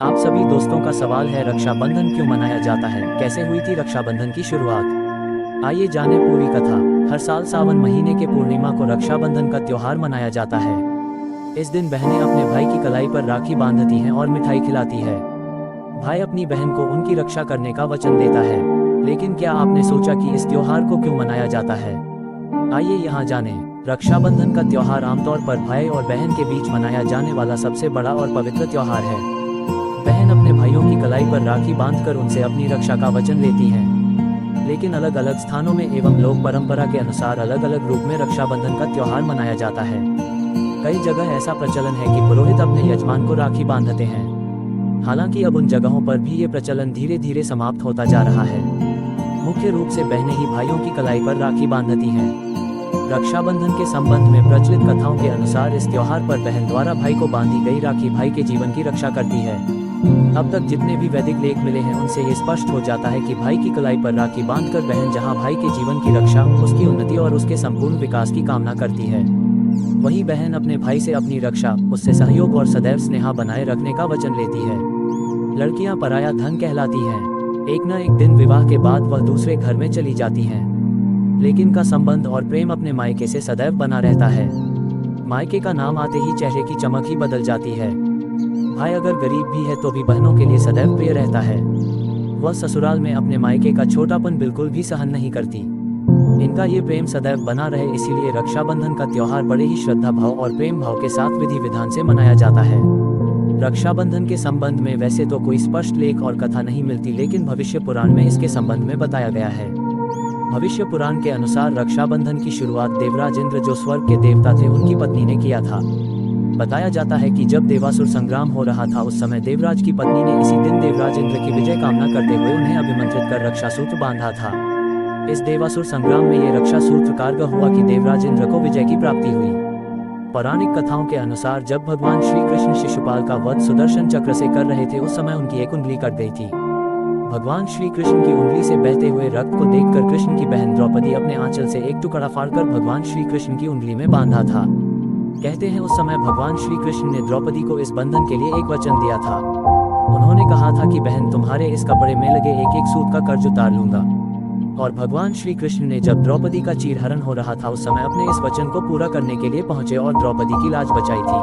आप सभी दोस्तों का सवाल है, रक्षाबंधन क्यों मनाया जाता है, कैसे हुई थी रक्षाबंधन की शुरुआत। आइए जाने पूरी कथा। हर साल सावन महीने के पूर्णिमा को रक्षाबंधन का त्योहार मनाया जाता है। इस दिन बहनें अपने भाई की कलाई पर राखी बांधती हैं और मिठाई खिलाती है। भाई अपनी बहन को उनकी रक्षा करने का वचन देता है। लेकिन क्या आपने सोचा कि इस त्योहार को क्यों मनाया जाता है? आइए यहाँ जानें। रक्षाबंधन का त्योहार आमतौर पर भाई और बहन के बीच मनाया जाने वाला सबसे बड़ा और पवित्र त्योहार है। बहन अपने भाइयों की कलाई पर राखी बांधकर उनसे अपनी रक्षा का वचन लेती है। लेकिन अलग अलग स्थानों में एवं लोक परंपरा के अनुसार अलग अलग रूप में रक्षाबंधन का त्योहार मनाया जाता है। कई जगह ऐसा प्रचलन है कि पुरोहित अपने यजमान को राखी बांधते हैं। हालांकि अब उन जगहों पर भी ये प्रचलन धीरे धीरे समाप्त होता जा रहा है। मुख्य रूप से बहनें ही भाइयों की कलाई पर राखी बांधती हैं। रक्षाबंधन के संबंध में प्रचलित कथाओं के अनुसार इस त्योहार पर बहन द्वारा भाई को बांधी गई राखी भाई के जीवन की रक्षा करती है। अब तक जितने भी वैदिक लेख मिले हैं उनसे ये स्पष्ट हो जाता है कि भाई की कलाई पर राखी बांधकर बहन जहां भाई के जीवन की रक्षा, उसकी उन्नति और उसके संपूर्ण विकास की कामना करती है, वहीं बहन अपने भाई से अपनी रक्षा, उससे सहयोग और सदैव स्नेह बनाए रखने का वचन लेती है। लड़कियां पराया धन कहलाती हैं। एक न एक दिन विवाह के बाद वह दूसरे घर में चली जाती हैं, लेकिन का संबंध और प्रेम अपने मायके से सदैव बना रहता है। मायके का नाम आते ही चेहरे की चमक ही बदल जाती है। भाई अगर गरीब भी है तो भी बहनों के लिए सदैव प्रिय रहता है। वह ससुराल में अपने मायके का छोटापन बिल्कुल भी सहन नहीं करती। इनका ये प्रेम सदैव बना रहे, इसीलिए रक्षाबंधन का त्योहार बड़े ही श्रद्धा भाव और प्रेम भाव के साथ विधि विधान से मनाया जाता है। रक्षाबंधन के संबंध में वैसे तो कोई स्पष्ट लेख और कथा नहीं मिलती, लेकिन भविष्य पुराण में इसके संबंध में बताया गया है। भविष्य पुराण के अनुसार रक्षाबंधन की शुरुआत देवराज इंद्र, जो स्वर्ग के देवता थे, उनकी पत्नी ने किया था। बताया जाता है कि जब देवासुर संग्राम हो रहा था, उस समय देवराज की पत्नी ने इसी दिन देवराज इंद्र की विजय कामना करते हुए उन्हें अभिमंत्रित कर रक्षा सूत्र बांधा था। इस देवासुर संग्राम में ये रक्षा सूत्र कारगर हुआ कि देवराज इंद्र को विजय की प्राप्ति हुई। पौराणिक कथाओं के अनुसार जब भगवान श्री कृष्ण शिशुपाल का वध सुदर्शन चक्र से कर रहे थे, उस समय उनकी एक उंगली कट गई थी। भगवान श्री कृष्ण की उंगली से बहते हुए रक्त को देखकर कृष्ण की बहन द्रौपदी अपने आंचल से एक टुकड़ा फाड़कर भगवान श्री कृष्ण की उंगली में बांधा था। कहते हैं उस समय भगवान श्री कृष्ण ने द्रौपदी को इस बंधन के लिए एक वचन दिया था। उन्होंने कहा था कि बहन, तुम्हारे इस कपड़े में लगे एक एक सूत का कर्ज उतार लूंगा। और भगवान श्री कृष्ण ने जब द्रौपदी का चीरहरण हो रहा था, उस समय अपने इस वचन को पूरा करने के लिए पहुंचे और द्रौपदी की लाज बचाई थी।